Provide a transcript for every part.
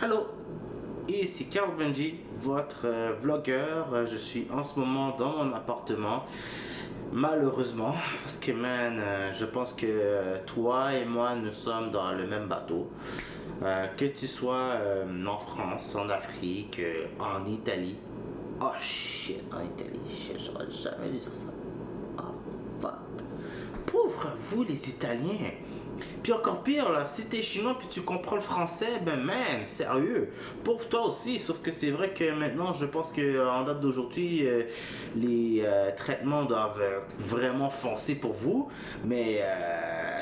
Allô, ici Carl Benji, votre vlogueur. Je suis en ce moment dans mon appartement. Malheureusement, parce que je pense que toi et moi, nous sommes dans le même bateau. Que tu sois en France, en Afrique, en Italie. Oh shit, en Italie, j'aurais jamais dû dire ça. Oh fuck. Pauvre vous les Italiens. Puis encore pire, là, si t'es chinois puis tu comprends le français, ben man, sérieux, pauvre toi aussi. Sauf que c'est vrai que maintenant, je pense que en date d'aujourd'hui, les traitements doivent vraiment foncer pour vous. Mais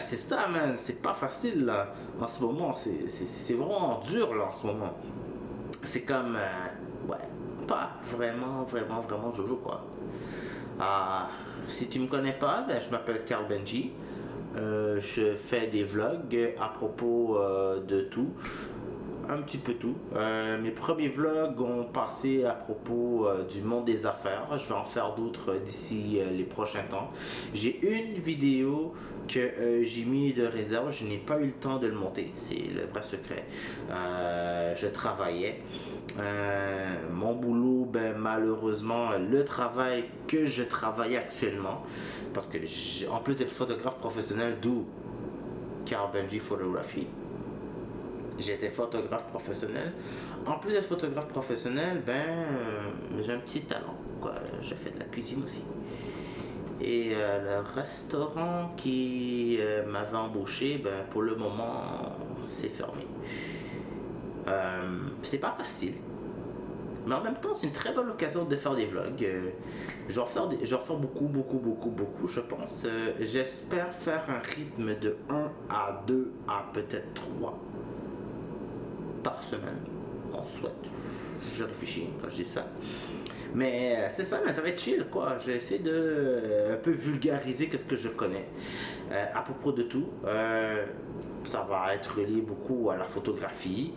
c'est ça, man, c'est pas facile là, en ce moment. C'est vraiment dur là en ce moment. C'est comme, ouais, pas vraiment Jojo quoi. Ah, si tu me connais pas, ben je m'appelle Carl Benji. Je fais des vlogs à propos de tout, un petit peu tout. Mes premiers vlogs ont passé à propos du monde des affaires. Je vais en faire d'autres d'ici les prochains temps. J'ai une vidéo que j'ai mis de réserve. Je n'ai pas eu le temps de le monter. C'est le vrai secret. Je travaillais. Mon boulot, ben, malheureusement, le travail que je travaille actuellement, parce que en plus d'être photographe professionnel, d'où Carl Benji Photography, j'étais photographe professionnel. En plus d'être photographe professionnel, j'ai un petit talent, quoi. Je fais de la cuisine aussi. Et le restaurant qui m'avait embauché, ben, pour le moment, c'est fermé. C'est pas facile. Mais en même temps, c'est une très bonne occasion de faire des vlogs. Je vais en faire beaucoup, je pense. J'espère faire un rythme de 1 à 2 à peut-être 3 par semaine. On souhaite. Je réfléchis quand je dis ça. Mais c'est ça, mais ça va être chill quoi. J'ai essayé de un peu vulgariser qu'est-ce que je connais à propos de tout. Ça va être relié beaucoup à la photographie.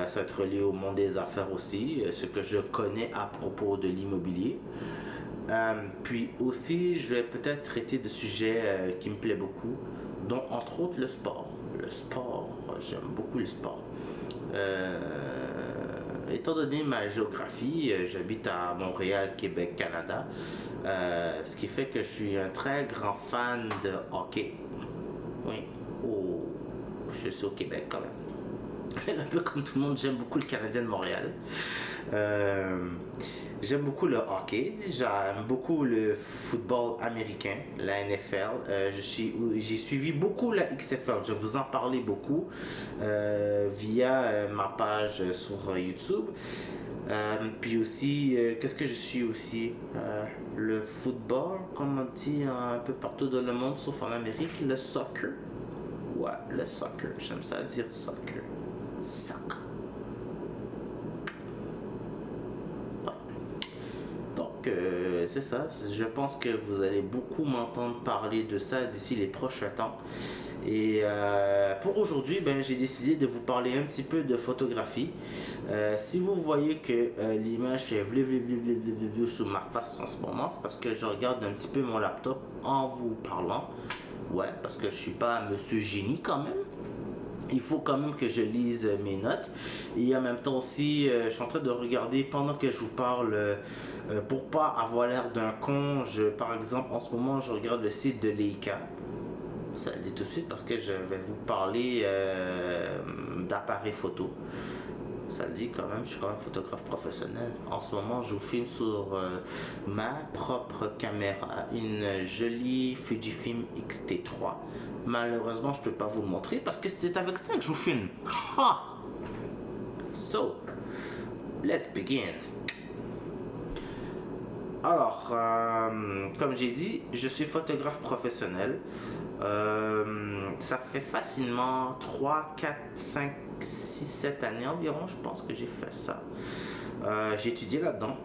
Ça va être relié au monde des affaires aussi, ce que je connais à propos de l'immobilier. Puis aussi, je vais peut-être traiter de sujets qui me plaisent beaucoup, dont entre autres le sport. Le sport, j'aime beaucoup le sport. Étant donné ma géographie, j'habite à Montréal, Québec, Canada, ce qui fait que je suis un très grand fan de hockey. Oui, je suis au Québec quand même. Un peu comme tout le monde, j'aime beaucoup le Canadien de Montréal. J'aime beaucoup le hockey, j'aime beaucoup le football américain, la NFL. J'ai suivi beaucoup la XFL, je vais vous en parler beaucoup via ma page sur YouTube. Puis aussi, qu'est-ce que je suis aussi le football, comme on dit un peu partout dans le monde, sauf en Amérique, le soccer. Ouais, le soccer, j'aime ça dire soccer. Soccer. C'est ça, je pense que vous allez beaucoup m'entendre parler de ça d'ici les prochains temps. Et pour aujourd'hui, j'ai décidé de vous parler un petit peu de photographie. Si vous voyez que l'image fait vleu sur ma face en ce moment, c'est parce que je regarde un petit peu mon laptop en vous parlant. Ouais, parce que je suis pas monsieur génie quand même. Il faut quand même que je lise mes notes. Et en même temps aussi, je suis en train de regarder pendant que je vous parle, pour pas avoir l'air d'un con. Par exemple, en ce moment, je regarde le site de Leica. Ça le dit tout de suite parce que je vais vous parler d'appareils photo. Ça le dit quand même, je suis quand même photographe professionnel. En ce moment, je vous filme sur ma propre caméra, une jolie Fujifilm X-T3. Malheureusement, je peux pas vous le montrer parce que c'est avec ça que je vous filme. Ha! So, let's begin. Alors, comme j'ai dit, je suis photographe professionnel. Ça fait facilement 3, 4, 5, 6, 7 années environ, je pense que j'ai fait ça. J'ai étudié là-dedans.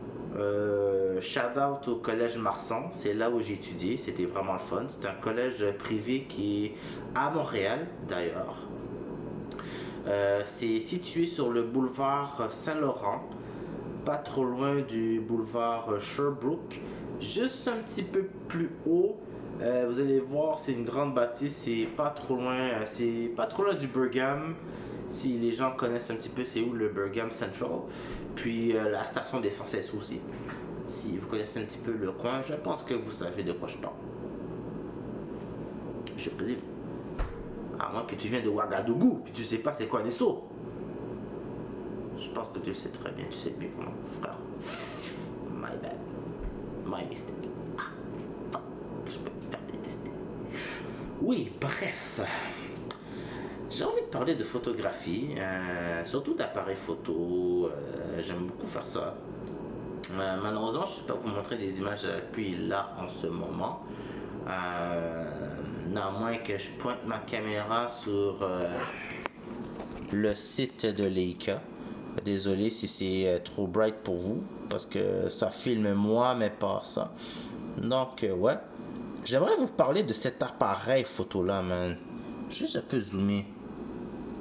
Shout out au collège Marsan, c'est là où j'ai étudié, c'était vraiment le fun. C'est un collège privé qui est à Montréal d'ailleurs. C'est situé sur le boulevard Saint-Laurent, pas trop loin du boulevard Sherbrooke, juste un petit peu plus haut. Vous allez voir, c'est une grande bâtisse, c'est pas trop loin du Brigham. Si les gens connaissent un petit peu c'est où le Birmingham Central, puis la station d'essence aussi. Si vous connaissez un petit peu le coin, je pense que vous savez de quoi je parle. Je présume. À moins que tu viens de Ouagadougou, puis tu sais pas c'est quoi des sauts. Je pense que tu le sais très bien, tu sais mieux que moi, frère. My bad. My mistake. Ah, fuck. Je peux me faire détester. Oui, bref. J'ai envie de parler de photographie, surtout d'appareils photo. J'aime beaucoup faire ça. Malheureusement, je ne peux pas vous montrer des images depuis là en ce moment. À moins que je pointe ma caméra sur le site de Leica. Désolé si c'est trop bright pour vous, parce que ça filme moi, mais pas ça. Donc, ouais. J'aimerais vous parler de cet appareil photo-là, man. Juste un peu zoomé.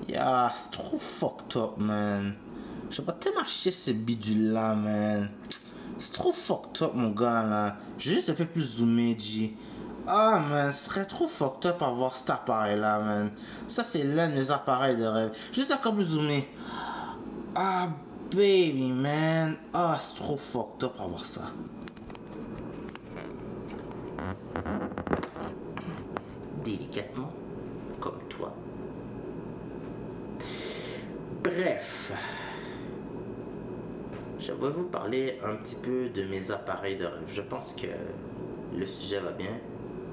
Yeah, c'est trop fucked up, man. Je vais pas tellement chier ce bidule-là, man. C'est trop fucked up, mon gars, là. Juste un peu plus zoomé, G. Ah, man, ce serait trop fucked up avoir cet appareil-là, man. Ça, c'est l'un de mes appareils de rêve. Juste encore plus zoomé. Ah, baby, man. Ah, c'est trop fucked up avoir ça. Délicatement, comme toi. Bref. Je vais vous parler un petit peu de mes appareils de rêve. Je pense que le sujet va bien.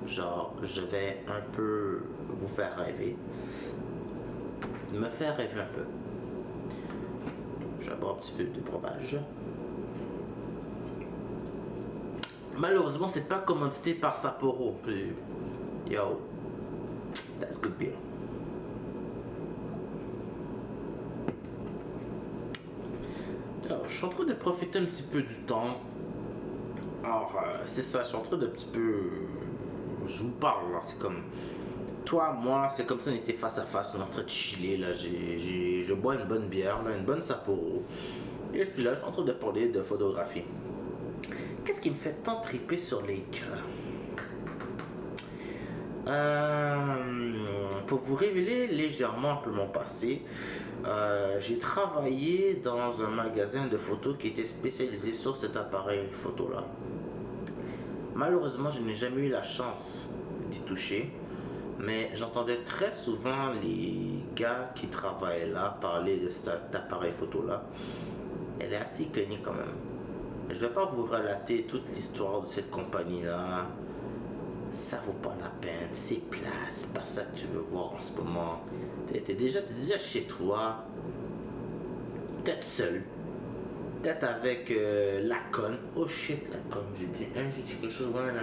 Genre, je vais un peu vous faire rêver. Me faire rêver un peu. Je vais boire un petit peu de breuvage. Malheureusement, c'est pas commandité par Sapporo. Yo, that's good beer. Alors, je suis en train de profiter un petit peu du temps. Alors, c'est ça, je suis en train de petit peu. Je vous parle là, c'est comme. Toi, moi, c'est comme si on était face à face, on est en train de chiller là. Je bois une bonne bière, là, une bonne Sapporo. Et je suis là, je suis en train de parler de photographie. Qu'est-ce qui me fait tant triper sur les cœurs? Pour vous révéler légèrement un peu mon passé, j'ai travaillé dans un magasin de photos qui était spécialisé sur cet appareil photo là. Malheureusement, je n'ai jamais eu la chance d'y toucher, mais j'entendais très souvent les gars qui travaillent là parler de cet appareil photo là. Elle est assez connue quand même. Je vais pas vous relater toute l'histoire de cette compagnie là. Ça vaut pas la peine, c'est plat, c'est pas ça que tu veux voir en ce moment. T'es déjà chez toi, peut-être seul, peut-être avec la conne. Oh shit, la conne, j'ai dit quelque chose, ouais,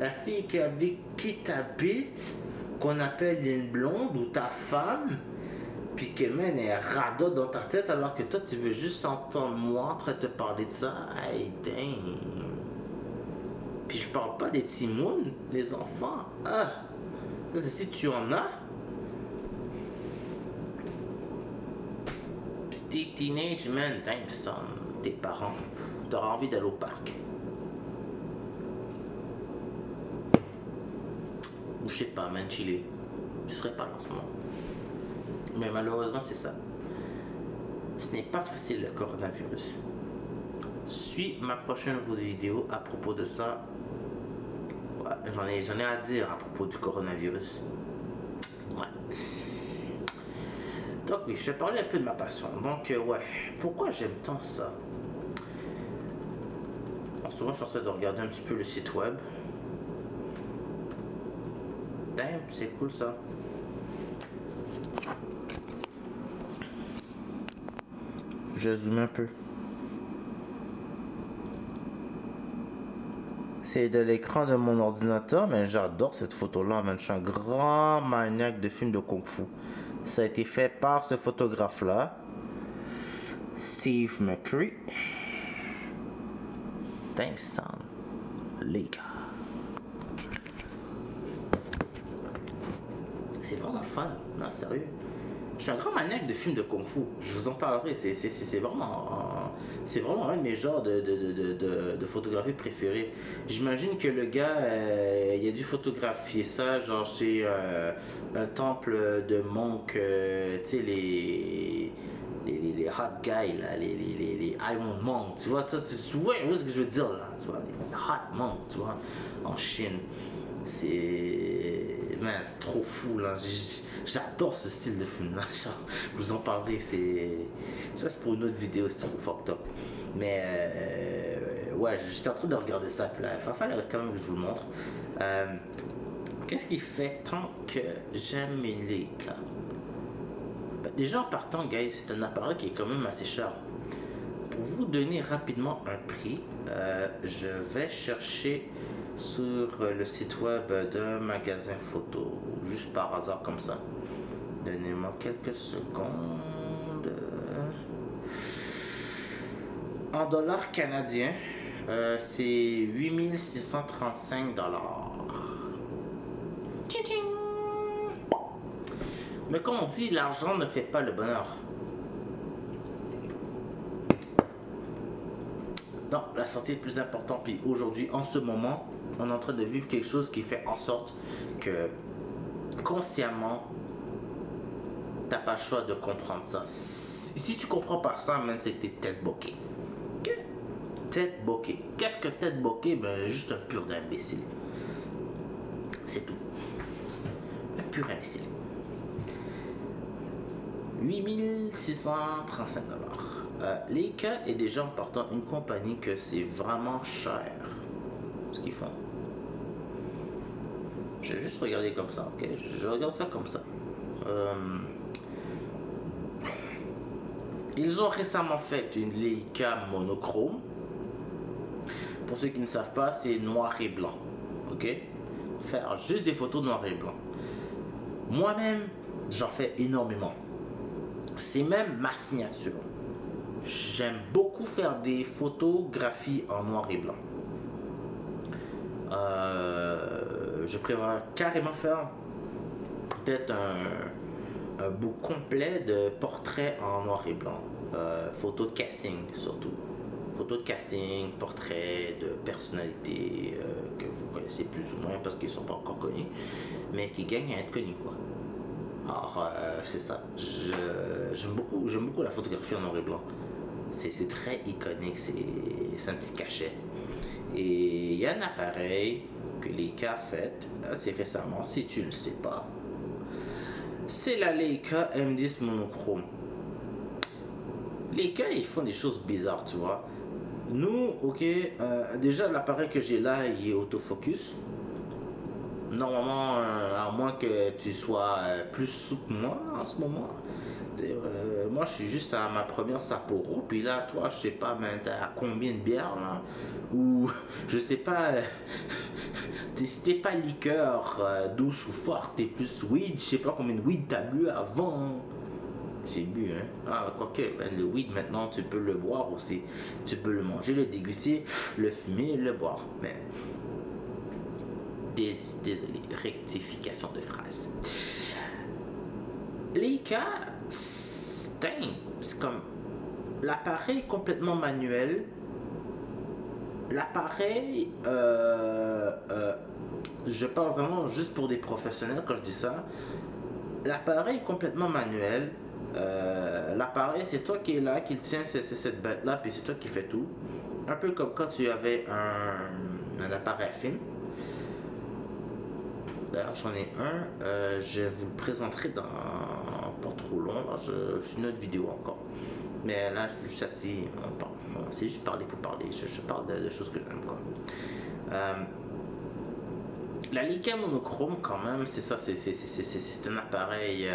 la fille avec qui t'habites, qu'on appelle une blonde ou ta femme, puis que man est radote dans ta tête alors que toi tu veux juste entendre moi en train de te parler de ça. Hey, dang. Puis je parle pas des timounes, les enfants. Ah, si tu en as. Pis t'es teenage, man, damn son, tes parents, t'auras envie d'aller au parc. Ou je sais pas, man, chiller. Tu serais pas là en ce moment. Mais malheureusement, c'est ça. Ce n'est pas facile le coronavirus. Suis ma prochaine vidéo à propos de ça. Ouais, j'en ai à dire à propos du coronavirus. Ouais. Donc oui, je vais parler un peu de ma passion. Donc ouais, pourquoi j'aime tant ça? En ce moment, je suis en train de regarder un petit peu le site web. Damn, c'est cool ça. Je zoome un peu. C'est de l'écran de mon ordinateur, mais j'adore cette photo-là, man. Je suis un grand maniaque de films de Kung-Fu. Ça a été fait par ce photographe-là, Steve McCree. Thanks, son. Les gars. C'est vraiment fun. Non, sérieux. Je suis un grand maniaque de films de kung-fu. Je vous en parlerai. C'est vraiment un de mes genres de photographie préférés. J'imagine que le gars, il a dû photographier ça, genre chez un temple de monks, tu sais, les hot guys, là, les Iron Monks, tu vois, tu vois ce que je veux dire, là, tu vois, les hot monks, tu vois, en Chine. C'est trop fou, là. J'adore ce style de film, là. Genre, je vous en parlerai, ça c'est pour une autre vidéo, c'est trop fucked up. Mais ouais, j'étais en train de regarder ça, puis là, il fallait quand même que je vous le montre. Qu'est-ce qui fait tant que j'aime une Leica? Déjà en partant, guys, c'est un appareil qui est quand même assez cher. Pour vous donner rapidement un prix, je vais chercher sur le site web d'un magasin photo, juste par hasard comme ça. Donnez-moi quelques secondes. En dollars canadiens, c'est 8635 dollars. Mais comme on dit, l'argent ne fait pas le bonheur. Non, la santé est plus importante. Puis aujourd'hui, en ce moment, on est en train de vivre quelque chose qui fait en sorte que consciemment, t'as pas le choix de comprendre ça. Si tu comprends pas ça, man, c'est que t'es tête bokeh. Ok? Tête bokeh. Qu'est-ce que tête bokeh? Ben, juste un pur d'imbécile. C'est tout. Un pur imbécile. 8635 $. Leica est déjà en partant une compagnie que c'est vraiment cher ce qu'ils font. Je vais juste regarder comme ça, ok? Je regarde ça comme ça. Ils ont récemment fait une Leica monochrome. Pour ceux qui ne savent pas, c'est noir et blanc, ok? Faire juste des photos noir et blanc. Moi-même, j'en fais énormément. C'est même ma signature. J'aime beaucoup faire des photographies en noir et blanc. Je prévois carrément faire peut-être un book complet de portraits en noir et blanc. Photos de casting surtout. Photos de casting, portraits de personnalités que vous connaissez plus ou moins parce qu'ils ne sont pas encore connus, mais qui gagnent à être connus, quoi. Alors, c'est ça. J'aime beaucoup la photographie en noir et blanc. C'est très iconique, c'est un petit cachet. Et il y a un appareil que Leica a fait assez récemment, si tu ne le sais pas. C'est la Leica M10 monochrome. Leica, ils font des choses bizarres, tu vois. Nous, ok, déjà l'appareil que j'ai là, il est autofocus. Normalement, à moins que tu sois plus souple que moi en ce moment. Moi, je suis juste à ma première Sapporo. Puis là, toi, je sais pas, mais t'as combien de bières là? Ou je sais pas, si t'es pas liqueur douce ou forte, t'es plus weed. Je sais pas combien de weed t'as bu avant. J'ai bu, hein. Ah, quoique, ben, le weed maintenant, tu peux le boire aussi. Tu peux le manger, le déguster, le fumer, le boire. Mais. Désolé, rectification de phrase. Leica, c'est comme l'appareil complètement manuel. L'appareil, je parle vraiment juste pour des professionnels quand je dis ça. L'appareil complètement manuel. L'appareil, c'est toi qui est là, qui tient cette bête là, puis c'est toi qui fais tout. Un peu comme quand tu avais un appareil à film. D'ailleurs, j'en ai un, je vous le présenterai dans pas trop long, c'est une autre vidéo encore. Mais là, je suis juste assis, c'est juste parler pour parler, je parle de choses que j'aime, quoi. La Leica monochrome, quand même, c'est ça, c'est un appareil,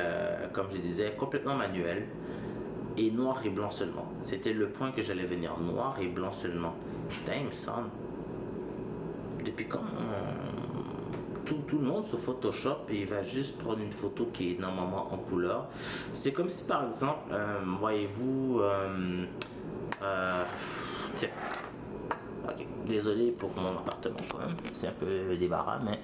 comme je disais, complètement manuel et noir et blanc seulement. C'était le point que j'allais venir, noir et blanc seulement. Damn, son. Depuis quand tout le monde sur Photoshop il va juste prendre une photo qui est normalement en couleur. C'est comme si par exemple, voyez-vous, tiens, ok, désolé pour mon appartement quand même, c'est un peu débarras, mais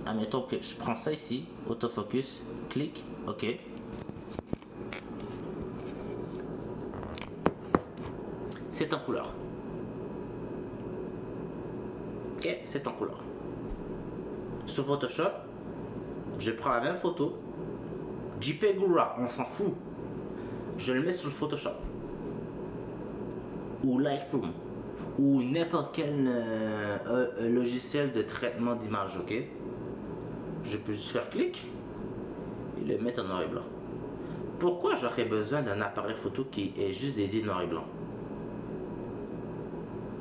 admettons que je prends ça ici, autofocus, clic, ok. c'est en couleur. Ok, c'est en couleur. Sur Photoshop, je prends la même photo, JPEG ou RAW, on s'en fout. Je le mets sur le Photoshop ou Lightroom ou n'importe quel logiciel de traitement d'image, ok? Je peux juste faire clic et le mettre en noir et blanc. Pourquoi j'aurais besoin d'un appareil photo qui est juste dédié noir et blanc?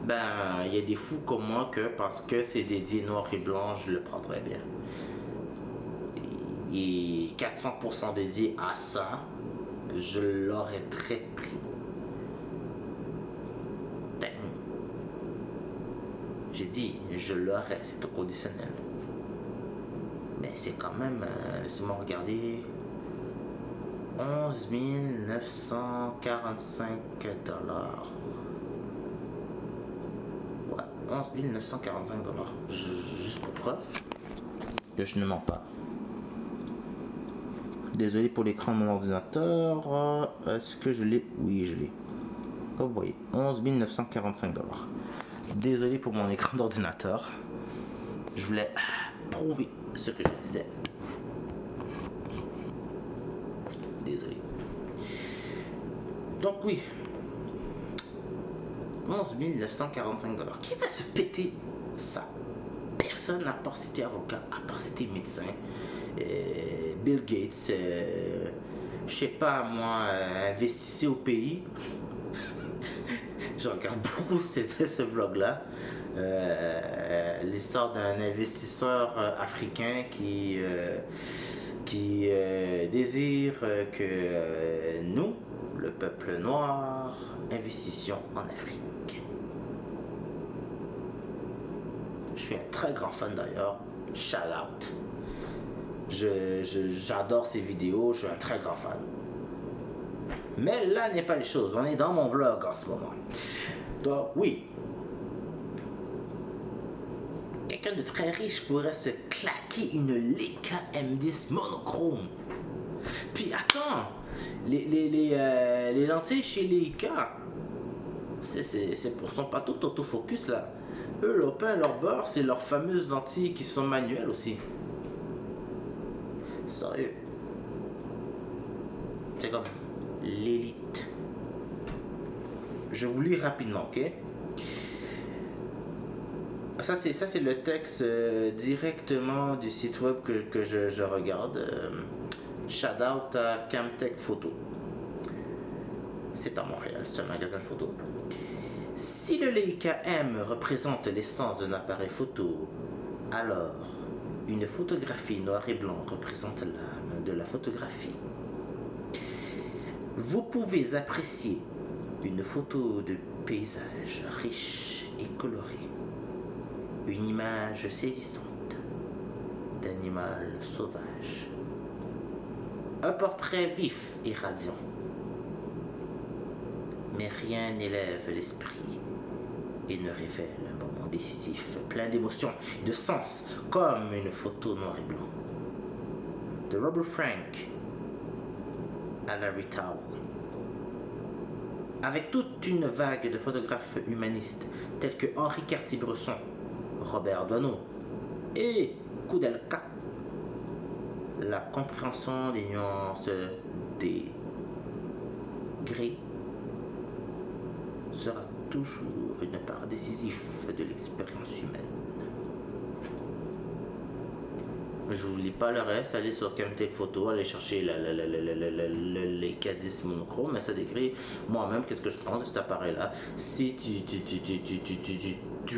Ben, il y a des fous comme moi que parce que c'est dédié noir et blanc, je le prendrais bien. Et 400% dédié à ça, je l'aurais très pris. Ben, j'ai dit, je l'aurais, c'est au conditionnel. Mais c'est quand même, laissez-moi regarder, 11 945 $. Ouais, 11 945 $. Juste pour preuve que je ne mens pas. Désolé pour l'écran de mon ordinateur. Est-ce que je l'ai? Oui, je l'ai. Comme vous voyez, 11 945 $. Désolé pour mon écran d'ordinateur. Je voulais prouver ce que je disais. Désolé. Donc oui. 11 945 $. Qui va se péter ça? Personne à part citer avocat, à part citer médecin. Bill Gates, je sais pas moi, investissez au pays. Je regarde beaucoup ce vlog-là. L'histoire d'un investisseur africain qui désire que nous, le peuple noir, investissions en Afrique. Je suis un très grand fan d'ailleurs. Shout out. J'adore ces vidéos, je suis un très grand fan. Mais là n'est pas les choses, on est dans mon vlog en ce moment. Donc oui, quelqu'un de très riche pourrait se claquer une Leica M10 monochrome. Puis attends, les lentilles chez Leica, sont pas tout autofocus là. Eux, leur pain, leur beurre, c'est leurs fameuses lentilles qui sont manuelles aussi. Sérieux. C'est comme l'élite. Je vous lis rapidement, ok? Ça c'est le texte directement du site web que je regarde. Shout out à Camtech Photo. C'est à Montréal, c'est un magasin de photos. Si le Leica M représente l'essence d'un appareil photo, alors une photographie noir et blanc représente l'âme de la photographie. Vous pouvez apprécier une photo de paysage riche et coloré, une image saisissante d'animal sauvage, un portrait vif et radiant. Mais rien n'élève l'esprit et ne révèle un moment décisif, plein d'émotions et de sens, comme une photo noir et blanc. De Robert Frank à Larry Towell. Avec toute une vague de photographes humanistes tels que Henri Cartier-Bresson, Robert Doisneau et Koudelka, la compréhension des nuances des gris sera toujours une part décisive de l'expérience humaine. Je vous lis pas le reste, allez sur Camtech Photo, allez chercher les Cadis monochrome, mais ça décrit moi-même qu'est-ce que je prends de cet appareil-là. Si tu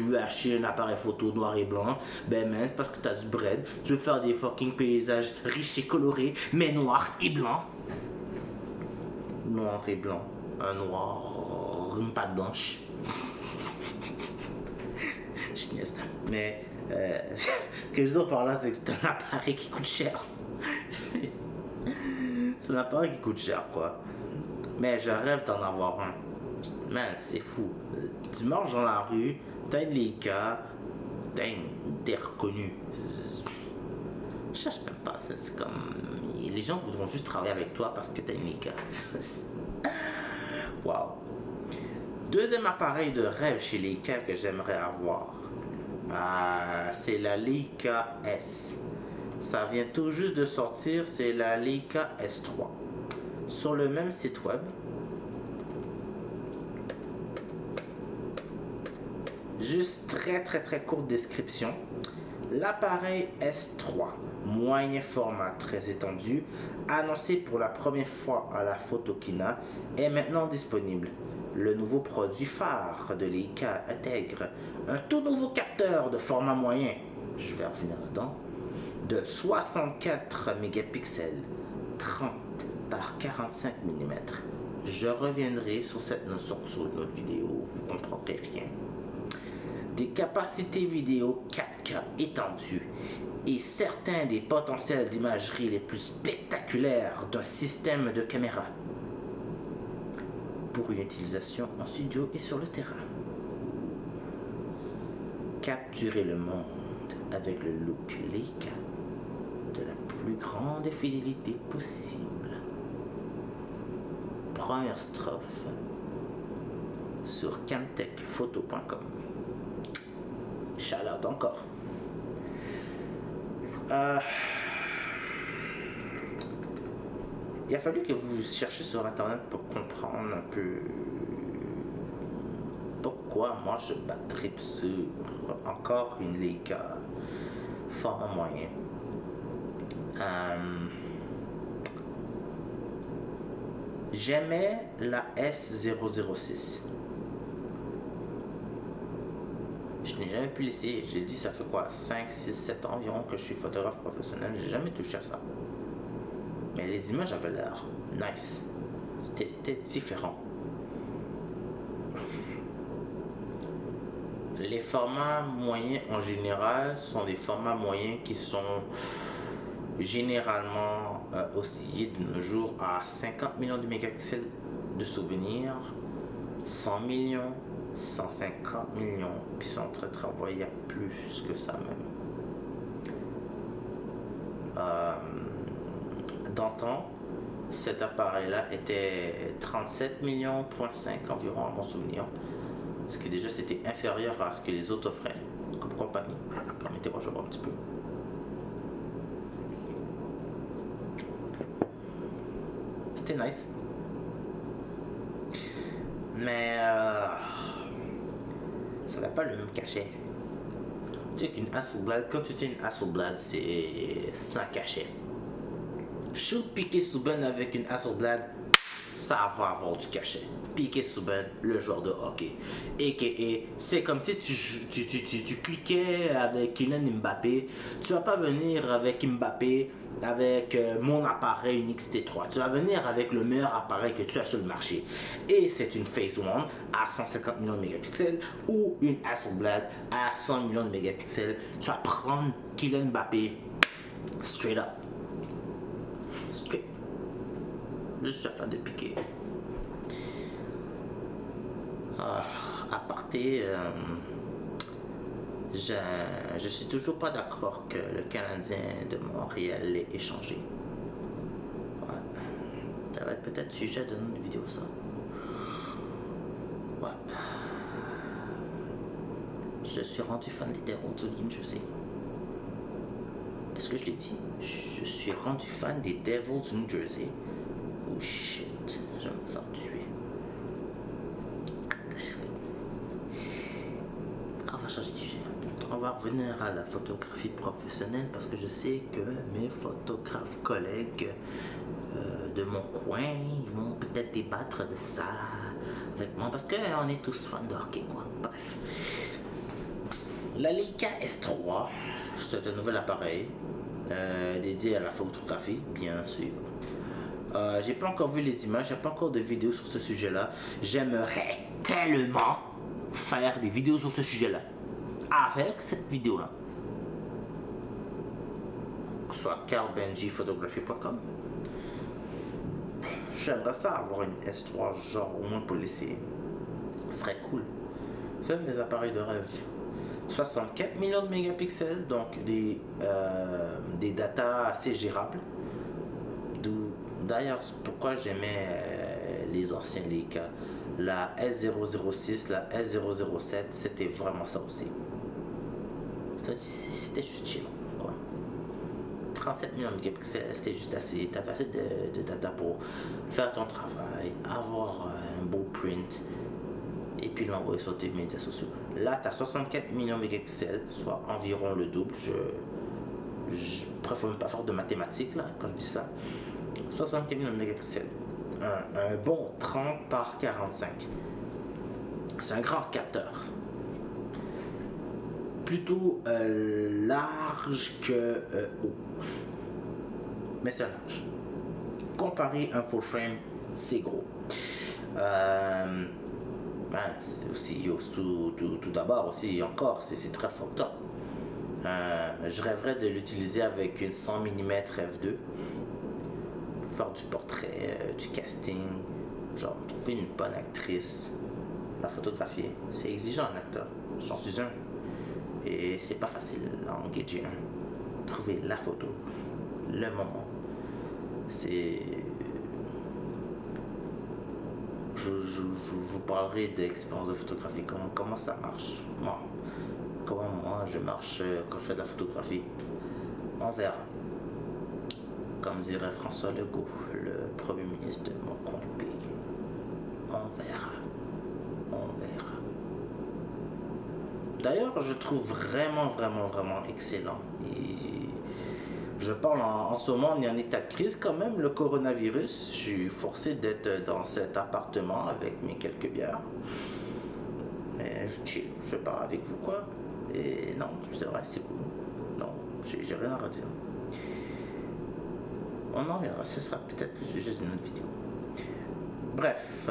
veux acheter un appareil photo noir et blanc, ben c'est parce que tu as du bread, tu veux faire des fucking paysages riches et colorés, mais noir et blanc. Noir et blanc, un noir, une pâte blanche. Je niaise, mais que je veux dire par là, c'est que c'est un appareil qui coûte cher. C'est un appareil qui coûte cher, quoi. Mais je rêve d'en avoir un. Man, c'est fou. Tu marches dans la rue, t'as une Leica, t'es reconnu. Je cherche même pas, c'est comme... Les gens voudront juste travailler avec toi parce que t'as une Leica. Wow. Deuxième appareil de rêve chez Leica que j'aimerais avoir, c'est la Leica S. Ça vient tout juste de sortir, c'est la Leica S3. Sur le même site web, juste très courte description. L'appareil S3, moyen format très étendu, annoncé pour la première fois à la Photokina, est maintenant disponible. Le nouveau produit phare de Leica intègre un tout nouveau capteur de format moyen, je vais revenir là-dedans, de 64 mégapixels, 30 par 45 mm. Je reviendrai sur cette notion sur une autre vidéo, vous ne comprendrez rien. Des capacités vidéo 4K étendues et certains des potentiels d'imagerie les plus spectaculaires d'un système de caméra pour une utilisation en studio et sur le terrain. Capturer le monde avec le look Leica de la plus grande fidélité possible. Première strophe sur camtechphoto.com. Shout out encore. Il a fallu que vous cherchiez sur internet pour comprendre un peu pourquoi moi je battrais sur encore une Leica format moyen. J'aimais la S006. Je n'ai jamais pu l'essayer. J'ai dit, ça fait quoi, 5, 6, 7 ans environ que je suis photographe professionnel. J'ai jamais touché à ça. Mais les images avaient l'air nice. C'était différent. Les formats moyens en général sont des formats moyens qui sont généralement oscillés de nos jours à 50 millions de mégapixels de souvenirs, 100 millions, 150 millions, puis sont en train de travailler à plus que ça même. D'antan, cet appareil-là était 37 millions, environ à mon souvenir. Ce qui déjà c'était inférieur à ce que les autres offraient comme compagnie. Permettez-moi de voir un petit peu. C'était nice. Mais ça n'a pas le même cachet. Tu sais qu'une Hasselblad, quand tu tiens une Hasselblad, c'est sans cachet. Shoot Piqué Souben avec une Hasselblad, ça va avoir du cachet. Piqué Souben, le joueur de hockey. A.K.A. c'est comme si tu cliquais avec Kylian Mbappé. Tu vas pas venir avec Mbappé avec mon appareil, une XT3. Tu vas venir avec le meilleur appareil que tu as sur le marché. Et c'est une Phase One à 150 millions de mégapixels ou une Hasselblad à 100 millions de mégapixels. Tu vas prendre Kylian Mbappé straight up. Straight. Je suis fan de Piqué. À parté, je suis toujours pas d'accord que le Canadien de Montréal l'ait échangé. Ouais. Ça va être peut-être sujet de notre vidéo, ça. Ouais. Je suis rendu fan des Devils du New Jersey. Est-ce que je l'ai dit? Je suis rendu fan des Devils du New Jersey. Oh shit, je vais me faire tuer. On va changer de sujet. On va revenir à la photographie professionnelle parce que je sais que mes photographes collègues de mon coin, ils vont peut-être débattre de ça avec moi parce qu'on est tous fans de hockey, quoi. Bref. La Leica S3, c'est un nouvel appareil dédié à la photographie, bien sûr. J'ai pas encore vu les images, j'ai pas encore de vidéos sur ce sujet-là. J'aimerais tellement faire des vidéos sur ce sujet-là avec cette vidéo-là. Soit carlbenjiphotography.com. J'aimerais ça avoir une S3 genre au moins pour l'essayer. Ce serait cool. C'est mes appareils de rêve. 64 millions de mégapixels, donc des datas assez gérables. D'ailleurs, pourquoi j'aimais les anciens Leica. La S006, la S007, c'était vraiment ça aussi. C'était juste chill, quoi. 37 millions de mégapixels, c'était juste assez. T'avais assez de data pour faire ton travail, avoir un beau print, et puis l'envoyer sur tes médias sociaux. Là, tu as 64 millions de mégapixels, soit environ le double. Je préfère même pas faire de mathématiques là quand je dis ça. 64 millions de mégapixels. Un bon 30 par 45. C'est un grand capteur. Plutôt large que haut. Mais c'est large. Comparé à un full frame, c'est gros. C'est aussi, tout d'abord aussi, encore, c'est très fucked up. Je rêverais de l'utiliser avec une 100 mm f2 pour faire du portrait, du casting, genre trouver une bonne actrice, la photographier. C'est exigeant un acteur, j'en suis un. Et c'est pas facile à engager un. Trouver la photo, le moment. C'est. Je vous parlerai d'expérience de photographie, comment ça marche. Comment moi je marche quand je fais de la photographie. On verra. Comme dirait François Legault, le premier ministre de mon coin de pays. On verra. D'ailleurs, je trouve vraiment excellent. Et je parle en ce moment, on est en état de crise quand même, le coronavirus. Je suis forcé d'être dans cet appartement avec mes quelques bières. Mais je chill, je parle avec vous quoi. Et non, c'est vrai, c'est cool. Non, j'ai rien à redire. On en verra, ce sera peut-être le sujet d'une autre vidéo. Bref,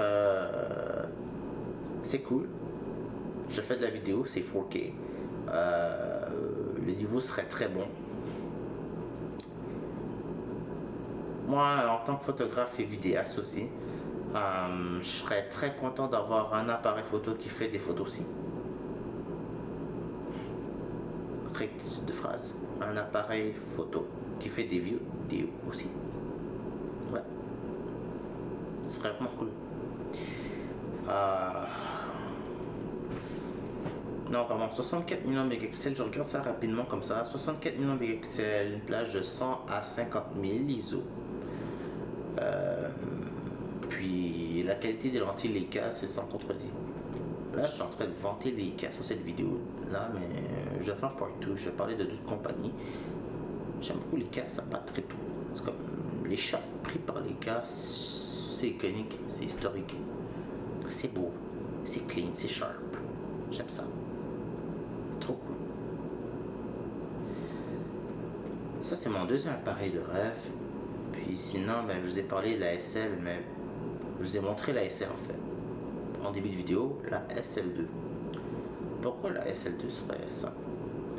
c'est cool. Je fais de la vidéo, c'est 4K. Le niveau serait très bon. Moi, en tant que photographe et vidéaste aussi, je serais très content d'avoir un appareil photo qui fait des photos aussi. Rectitude de phrase. Un appareil photo qui fait des vidéos aussi. Ouais. Ce serait vraiment cool. Non, vraiment, 64 millions de mégapixels, je regarde ça rapidement comme ça. 64 millions de mégapixels, une plage de 100 à 50 000 ISO. Puis la qualité des lentilles Leica, c'est sans contredit. Là, je suis en train de vanter Leica sur cette vidéo là, mais je vais faire part 2. Je vais parler de d'autres compagnies. J'aime beaucoup Leica, ça pas très trop. C'est comme les shots pris par Leica, c'est iconique, c'est historique. C'est beau, c'est clean, c'est sharp. J'aime ça. Trop cool. Ça, c'est mon deuxième appareil de rêve. Puis sinon, je vous ai parlé de la SL, mais je vous ai montré la SL en fait. En début de vidéo, la SL2. Pourquoi la SL2 serait ça?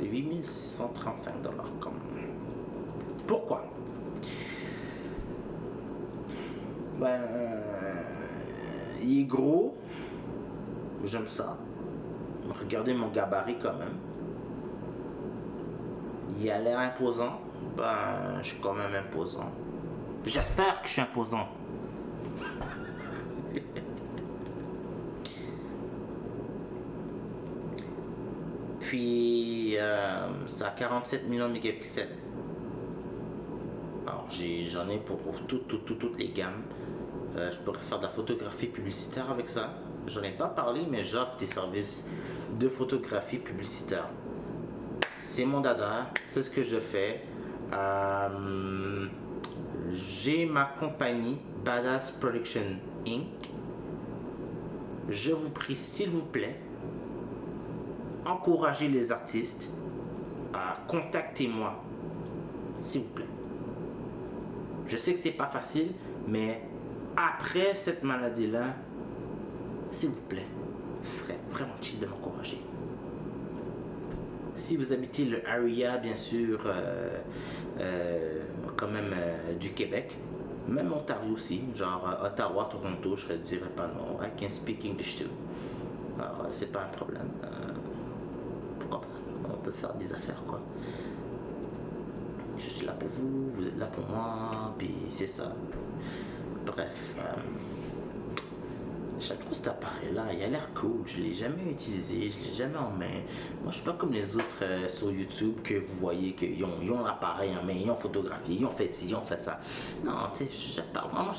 8635$ quand même. Pourquoi? Il est gros. J'aime ça. Regardez mon gabarit quand même. Il a l'air imposant. Je suis quand même imposant. J'espère que je suis imposant. Puis ça a 47 millions de mégapixels. Alors j'en ai pour toutes les gammes. Je pourrais faire de la photographie publicitaire avec ça. J'en ai pas parlé, mais j'offre des services de photographie publicitaire. C'est mon dada, c'est ce que je fais. J'ai ma compagnie Badass Production Inc. Je vous prie, s'il vous plaît, encouragez les artistes à contacter moi, s'il vous plaît. Je sais que c'est pas facile, mais après cette maladie-là, s'il vous plaît, ce serait vraiment chill de m'encourager. Si vous habitez le area, bien sûr, quand même du Québec, même Ontario aussi, genre Ottawa, Toronto, je ne dirais pas non. I can speak English too. Alors, c'est pas un problème. Pourquoi pas? On peut faire des affaires, quoi. Je suis là pour vous, vous êtes là pour moi, puis c'est ça. Bref, je j'aime trop cet appareil-là, il a l'air cool, je l'ai jamais utilisé, je l'ai jamais en main. Moi, je suis pas comme les autres sur YouTube que vous voyez qu'ils ont l'appareil en main, ils ont photographié, ils ont fait ci, ils ont fait ça. Non, tu sais, je parle vraiment,